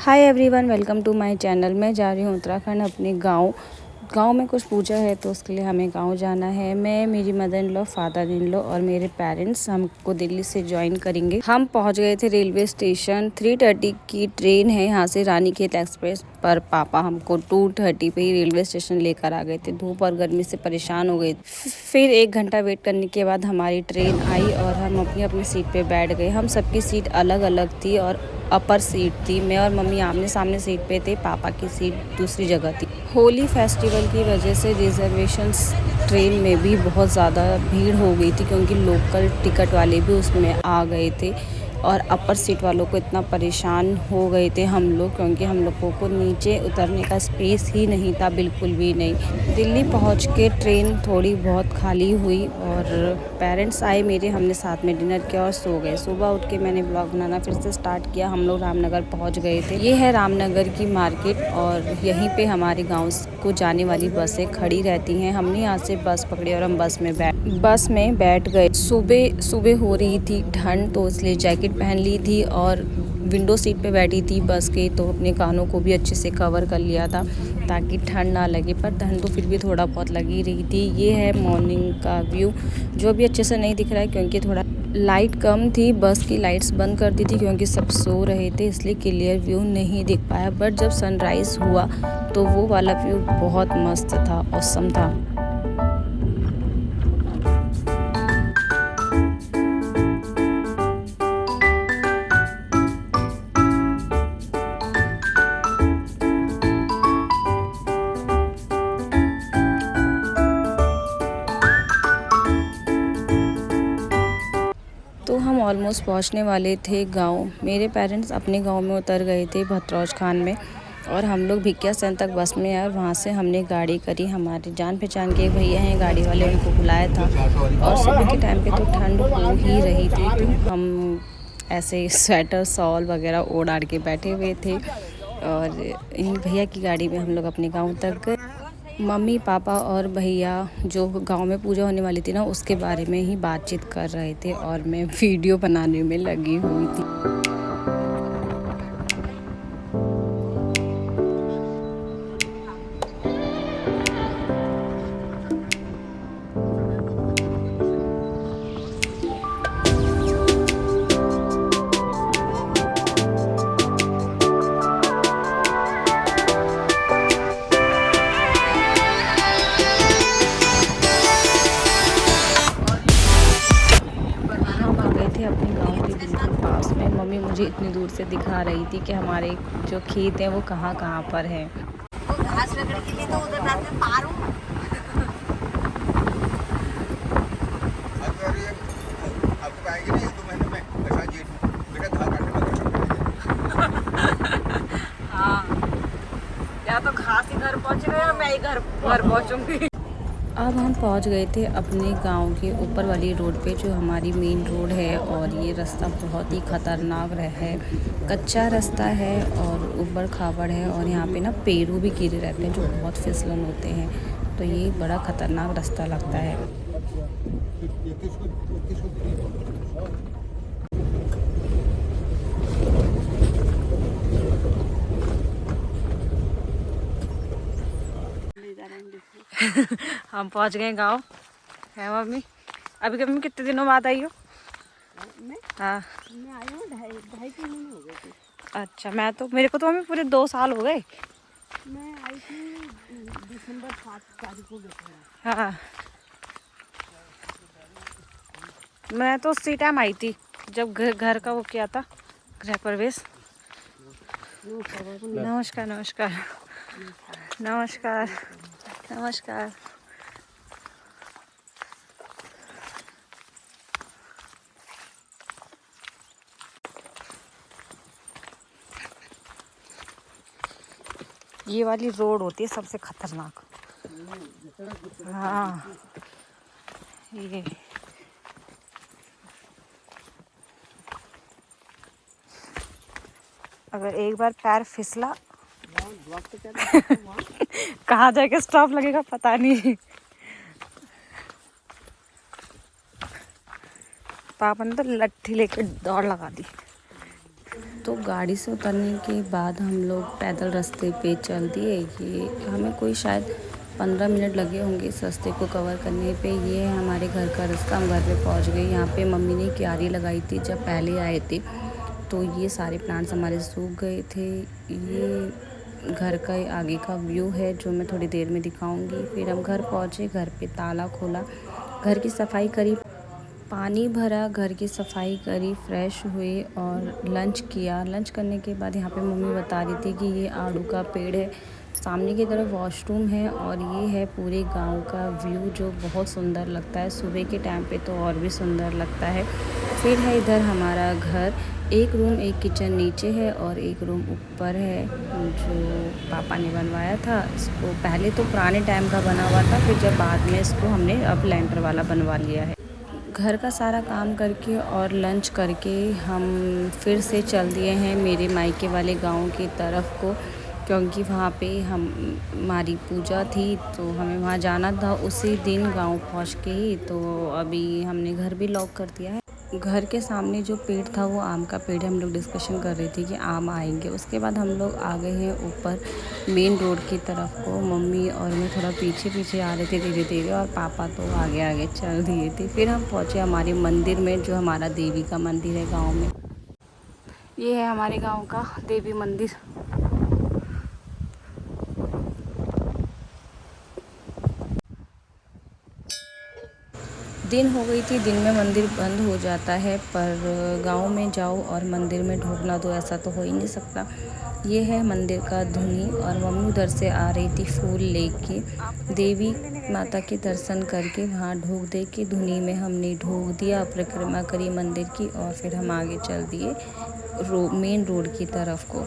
Hi everyone, welcome to my channel. मैं जा रही हूँ उत्तराखंड अपने गांव में कुछ पूजा है तो उसके लिए हमें गांव जाना है। मैं, मेरी mother in law, father in law और मेरे पेरेंट्स हमको दिल्ली से ज्वाइन करेंगे। हम पहुंच गए थे रेलवे स्टेशन। 3:30 की ट्रेन है यहाँ से रानीखेत एक्सप्रेस पर। पापा हमको 2:30 पे ही रेलवे स्टेशन लेकर आ गए थे। धूप और गर्मी से परेशान हो गए। फिर 1 घंटा वेट करने के बाद हमारी ट्रेन आई और हम अपनी अपनी सीट पे बैठ गए। हम सबकी सीट अलग अलग थी और अपर सीट थी। मैं और मम्मी आमने सामने सीट पे थे, पापा की सीट दूसरी जगह थी। होली फेस्टिवल की वजह से रिजर्वेशंस ट्रेन में भी बहुत ज़्यादा भीड़ हो गई थी क्योंकि लोकल टिकट वाले भी उसमें आ गए थे और अपर सीट वालों को इतना परेशान हो गए थे हम लोग, क्योंकि हम लोगों को नीचे उतरने का स्पेस ही नहीं था, बिल्कुल भी नहीं। दिल्ली पहुंच के ट्रेन थोड़ी बहुत खाली हुई और पेरेंट्स आए मेरे, हमने साथ में डिनर किया और सो गए। सुबह उठ के मैंने ब्लॉग बनाना फिर से स्टार्ट किया। हम लोग रामनगर पहुंच गए थे। ये है रामनगर की मार्केट और यहीं पे हमारे गाँव को जाने वाली बसें खड़ी रहती हैं। हमने यहाँ से बस पकड़ी और हम बस में बैठ गए। सुबह हो रही थी ठंड, तो इसलिए जैकेट पहन ली थी और विंडो सीट पे बैठी थी बस के, तो अपने कानों को भी अच्छे से कवर कर लिया था ताकि ठंड ना लगे, पर ठंड तो फिर भी थोड़ा बहुत लगी रही थी। ये है मॉर्निंग का व्यू, जो भी अच्छे से नहीं दिख रहा है क्योंकि थोड़ा लाइट कम थी। बस की लाइट्स बंद कर दी थी क्योंकि सब सो रहे थे, इसलिए क्लियर व्यू नहीं दिख पाया। बट जब सनराइज़ हुआ तो वो वाला व्यू बहुत मस्त था, ऑसम था। तो हम ऑलमोस्ट पहुंचने वाले थे गांव। मेरे पेरेंट्स अपने गांव में उतर गए थे भतरौज खान में और हम लोग भिकिया सेन तक बस में आए और वहाँ से हमने गाड़ी करी। हमारे जान पहचान के भैया हैं गाड़ी वाले, उनको बुलाया था और सुबह के टाइम पे तो ठंड हो ही रही थी, तो हम ऐसे स्वेटर शॉल वगैरह ओढ़ आड़ के बैठे हुए थे और इन भैया की गाड़ी में हम लोग अपने गाँव तक गए। मम्मी पापा और भैया जो गांव में पूजा होने वाली थी ना, उसके बारे में ही बातचीत कर रहे थे और मैं वीडियो बनाने में लगी हुई थी। थे अपने गांव के बिल्कुल पास में। मम्मी मुझे इतनी दूर से दिखा रही थी कि हमारे जो खेत हैं वो कहाँ कहाँ पर हैं। घास रगड़ के लिए तो उधर रात में पार हूँ। हाँ, या तो घास ही घर पहुँच गए और मैं ही घर पहुँचूंगी। अब हम पहुंच गए थे अपने गांव के ऊपर वाली रोड पे, जो हमारी मेन रोड है और ये रास्ता बहुत ही ख़तरनाक है। कच्चा रास्ता है और ऊबड़ खाबड़ है और यहाँ पे ना पेड़ों भी गिरे रहते हैं जो बहुत फिसलन होते हैं, तो ये बड़ा ख़तरनाक रास्ता लगता है। हम पहुंच गए गांव। है मम्मी, अभी कभी कितने दिनों बाद आई हो? हाँ, मैं आई हूँ ढाई 3 महीने हो गए थे। अच्छा। मेरे को तो मम्मी पूरे 2 साल हो गए। मैं आई थी दिसंबर 7 तारीख को। हाँ, मैं तो उसी टाइम आई थी जब घर का वो किया था, गृह प्रवेश। नमस्कार नमस्कार नमस्कार नमस्कार। ये वाली रोड होती है सबसे खतरनाक। हाँ, ये अगर एक बार पैर फिसला कहाँ जाके स्टॉप लगेगा पता नहीं। पापा ने तो लट्ठी लेकर दौड़ लगा दी। तो गाड़ी से उतरने के बाद हम लोग पैदल रास्ते पे चल दिए। ये हमें कोई शायद 15 मिनट लगे होंगे इस रास्ते को कवर करने पे। ये है हमारे घर का रास्ता, हम घर पे पहुंच गए। यहाँ पे मम्मी ने क्यारी लगाई थी जब पहले आए थे, तो ये सारे प्लांट्स हमारे सूख गए थे। ये घर का आगे का व्यू है जो मैं थोड़ी देर में दिखाऊंगी। फिर हम घर पहुँचे, घर पे ताला खोला, घर की सफाई करी, पानी भरा, घर की सफाई करी, फ्रेश हुए और लंच किया। लंच करने के बाद यहाँ पे मम्मी बता रही थी कि ये आड़ू का पेड़ है, सामने की तरफ वॉशरूम है और ये है पूरे गांव का व्यू जो बहुत सुंदर लगता है। सुबह के टाइम पे तो और भी सुंदर लगता है। फिर है इधर हमारा घर, एक रूम एक किचन नीचे है और एक रूम ऊपर है जो पापा ने बनवाया था। इसको पहले तो पुराने टाइम का बना हुआ था, फिर जब बाद में इसको हमने अब लेंटर वाला बनवा लिया है। घर का सारा काम करके और लंच करके हम फिर से चल दिए हैं मेरे मायके वाले गांव की तरफ को, क्योंकि वहाँ पे हमारी पूजा थी तो हमें वहाँ जाना था उसी दिन गांव पहुँच के ही। तो अभी हमने घर भी लॉक कर दिया है। घर के सामने जो पेड़ था वो आम का पेड़ है। हम लोग डिस्कशन कर रहे थे कि आम आएंगे। उसके बाद हम लोग आ गए हैं ऊपर मेन रोड की तरफ को। मम्मी और मैं थोड़ा पीछे पीछे आ रहे थे धीरे धीरे और पापा तो आगे आगे चल दिए थे। फिर हम पहुँचे हमारे मंदिर में जो हमारा देवी का मंदिर है गाँव में। ये है हमारे गाँव का देवी मंदिर। दिन हो गई थी, दिन में मंदिर बंद हो जाता है, पर गांव में जाओ और मंदिर में ढूंढना तो ऐसा तो हो ही नहीं सकता। ये है मंदिर का धुनी और मम्मी उधर से आ रही थी फूल लेके। देवी माता के दर्शन करके वहाँ ढूक दे के धुनी में हमने ढूक दिया, परिक्रमा करी मंदिर की और फिर हम आगे चल दिए मेन रोड की तरफ को।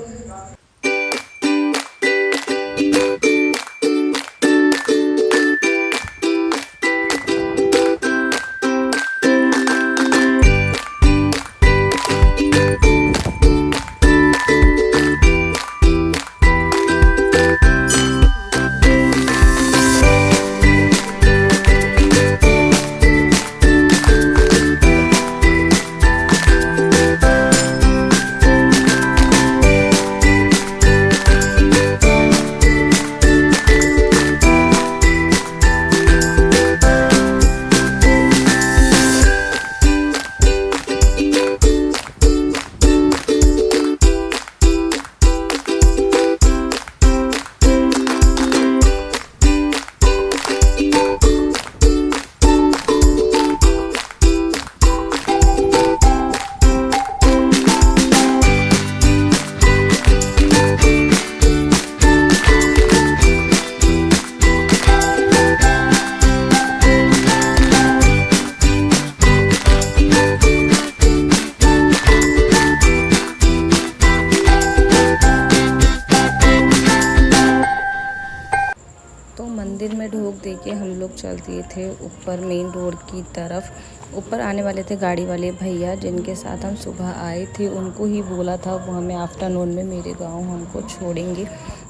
मंदिर में ढोक दे के हम लोग चल दिए थे ऊपर मेन रोड की तरफ। ऊपर आने वाले थे गाड़ी वाले भैया जिनके साथ हम सुबह आए थे, उनको ही बोला था वो हमें आफ्टरनून में मेरे गांव हमको छोड़ेंगे।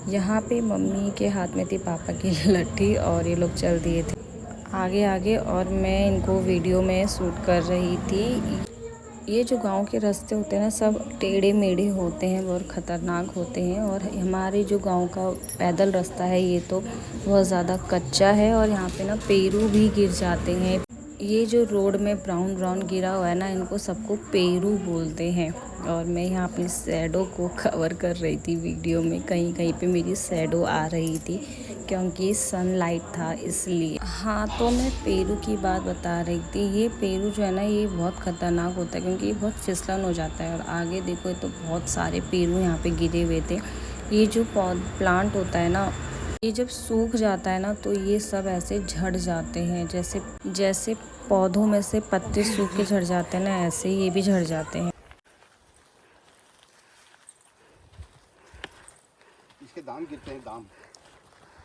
यहाँ पे मम्मी के हाथ में थी पापा की लट्ठी और ये लोग चल दिए थे आगे आगे और मैं इनको वीडियो में शूट कर रही थी। ये जो गांव के रास्ते होते हैं ना सब टेढ़े मेढ़े होते हैं, बहुत ख़तरनाक होते हैं। और हमारे जो गांव का पैदल रास्ता है ये तो बहुत ज़्यादा कच्चा है और यहाँ पे ना पेरू भी गिर जाते हैं। ये जो रोड में ब्राउन ब्राउन गिरा हुआ है ना इनको सबको पेरू बोलते हैं। और मैं यहाँ अपनी शैडो को कवर कर रही थी वीडियो में, कहीं कहीं पे मेरी शैडो आ रही थी क्योंकि सनलाइट था इसलिए। हाँ, तो मैं पेरू की बात बता रही थी। ये पेरू जो है ना ये बहुत ख़तरनाक होता है क्योंकि ये बहुत फिसलन हो जाता है। और आगे देखो तो बहुत सारे पेरू यहाँ पे गिरे हुए थे। ये जो प्लांट होता है ना ये जब सूख जाता है ना तो ये सब ऐसे झड़ जाते हैं, जैसे पौधों में से पत्ते सूख के झड़ जाते हैं ना ऐसे ये भी झड़ जाते हैं। इसके दाम गिरते हैं, दाम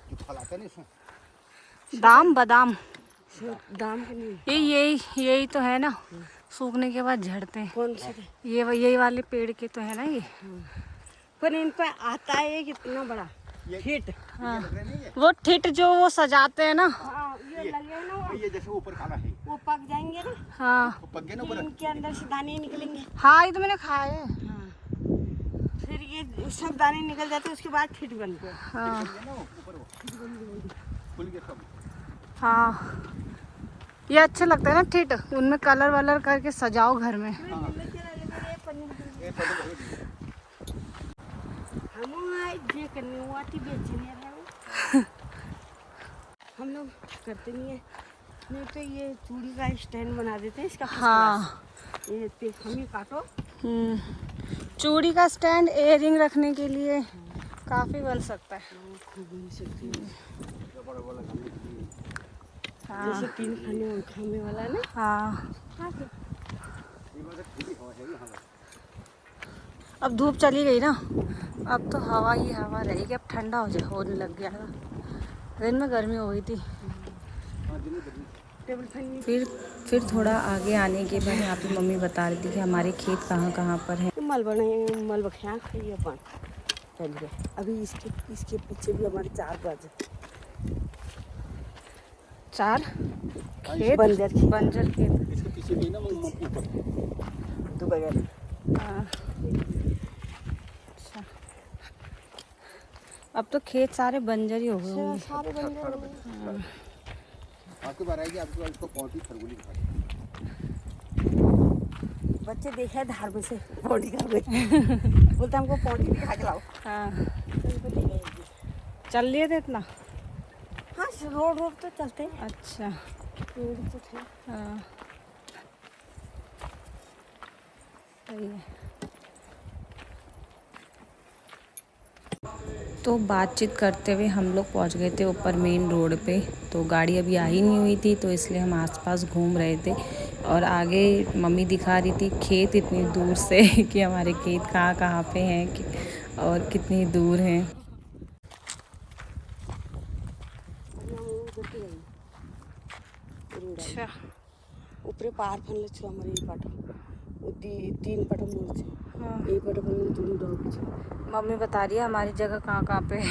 जो फल आता है ना इसमें दाम बादाम दाम के नहीं यही तो है ना, सूखने के बाद झड़ते हैं। कौन से यही वाले पेड़ के तो है ना ये। पर इन पे आता है कितना बड़ा ठिट। हाँ, वो ठिट जो वो सजाते हैं ना। हाँ, ये लगे ना ये जैसे ऊपर काला है वो पक जाएंगे ना। हाँ वो पक गए ना ऊपर। इनके अंदर से दाने निकलेंगे। हाँ, ये तो मैंने खाए हैं। हाँ, ये सब दाने निकल जाते हैं, उसके बाद ठिठ बनते हैं। हाँ खुल गया सब। हाँ, ये अच्छा लगता है ना ठिठ, उनमें कलर वलर करके सजाओ घर में। हम ये करने हुआ थी बेचने है वो। हम लोग करते नहीं है, नहीं तो ये चूड़ी का स्टैंड बना देते हैं इसका। हाँ ये हम ही काटो। चूड़ी का स्टैंड, इयररिंग रखने के लिए काफी बन सकता है। खूब बन सकती है। हाँ जैसे 3 खाने वाला है ना। हाँ, अब धूप चली गई ना, अब तो हवा ही हवा रहेगी। अब ठंडा होने लग गया था, दिन में गर्मी हो गई थी। टेबल फैन फिर थोड़ा आगे आने के बाद यहाँ पे मम्मी बता रही थी कि हमारे खेत कहाँ कहाँ पर हैं। मलबा खिया खाइए अपन पहले। अभी इसके पीछे भी हमारे 4 बाजू 4 खेत, बंजर खेत। इसके पीछे भी ना वो ऊपर 2 बगैर। हाँ, अच्छा, अब तो खेत सारे बंजर ही हो गए होंगे। सारे बंदर आपके बार आएगी, आपको इसको पौटी खरगोली दिखा। बच्चे देखे धार में से पौड़ी का बोलते हमको पौड़ी दिखा के लाओ। हाँ, चल लिए थे इतना। हाँ रोड तो चलते हैं। अच्छा, रोड तो थे। हाँ सही है। तो बातचीत करते हुए हम लोग पहुंच गए थे ऊपर मेन रोड पे। तो गाड़ी अभी आ ही नहीं हुई थी, तो इसलिए हम आसपास घूम रहे थे। और आगे मम्मी दिखा रही थी खेत इतनी दूर से कि हमारे खेत कहाँ कहाँ पे हैं और कितनी दूर हैं। अच्छा, ऊपरे पार फनले छु हमारे ये पाटो 3 पाटो मोड़ छे। हाँ, ये पाटो फनले 3 डॉग छे। मम्मी बता रही है हमारी जगह कहाँ कहाँ पे है।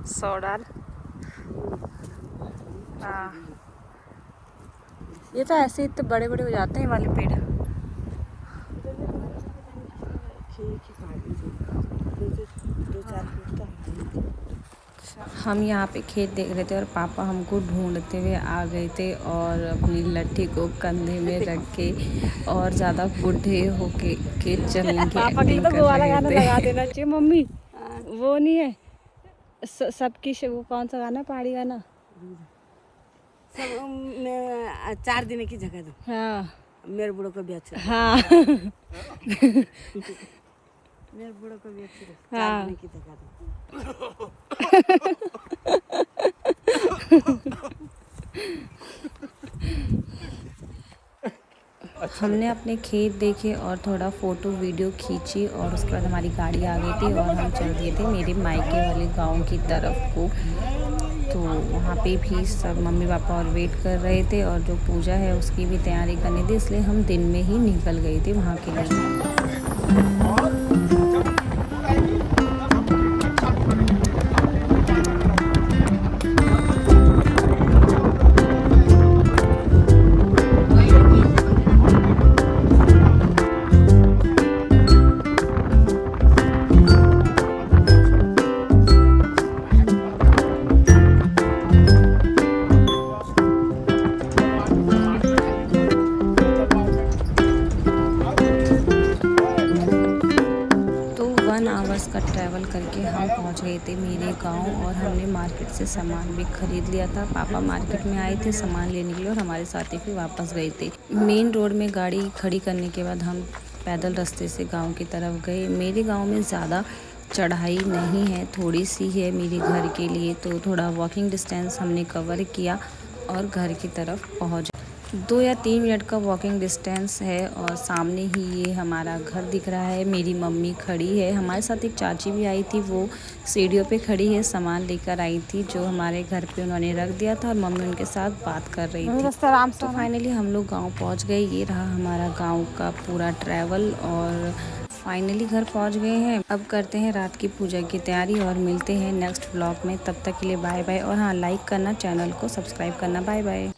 100 डाल। हाँ, ये तो ऐसे इतने बड़े बड़े हो जाते हैं वाले पेड़। हम यहाँ पे खेत देख रहे थे और पापा हमको ढूंढते हुए आ गए थे और अपनी लट्ठी को कंधे में रख के और ज़्यादा बूढ़े होके खेत चलने की पापा के लिए एक्टिंग तो कर वो वाला रहे गाना थे। लगा देना चाहिए मम्मी। वो नहीं है सबकी वो कौन सा गाना, पहाड़ी गाना। सब मैं 4 दिन की जगह दो। हाँ मेरे बूढ़ों को भी अच्छा। हाँ मेरे बूढ़ों को भी अच्छी लगती। हाँ। 4 दिन की जगह दो। हमने अपने खेत देखे और थोड़ा फ़ोटो वीडियो खींची और उसके बाद हमारी गाड़ी आ गई थी और हम चल दिए थे मेरे मायके वाले गांव की तरफ को। तो वहाँ पे भी सब मम्मी पापा और वेट कर रहे थे और जो पूजा है उसकी भी तैयारी करनी थी, इसलिए हम दिन में ही निकल गए थे वहाँ के लिए। का ट्रैवल करके हम पहुंच गए थे मेरे गांव और हमने मार्केट से सामान भी खरीद लिया था। पापा मार्केट में आए थे सामान लेने के लिए और हमारे साथ ही फिर वापस गए थे। मेन रोड में गाड़ी खड़ी करने के बाद हम पैदल रास्ते से गांव की तरफ गए। मेरे गांव में ज़्यादा चढ़ाई नहीं है, थोड़ी सी है मेरे घर के लिए, तो थोड़ा वॉकिंग डिस्टेंस हमने कवर किया और घर की तरफ पहुँच 2 या 3 मिनट का वॉकिंग डिस्टेंस है और सामने ही ये हमारा घर दिख रहा है। मेरी मम्मी खड़ी है, हमारे साथ एक चाची भी आई थी, वो सीढ़ियों पे खड़ी है, सामान लेकर आई थी जो हमारे घर पे उन्होंने रख दिया था और मम्मी उनके साथ बात कर रही थी। तो फाइनली हम लोग गांव पहुंच गए। ये रहा हमारा गांव का पूरा ट्रैवल और फाइनली घर पहुंच गए हैं। अब करते हैं रात की पूजा की तैयारी और मिलते हैं नेक्स्ट व्लॉग में। तब तक के लिए बाय बाय और हाँ, लाइक करना, चैनल को सब्सक्राइब करना। Bye bye.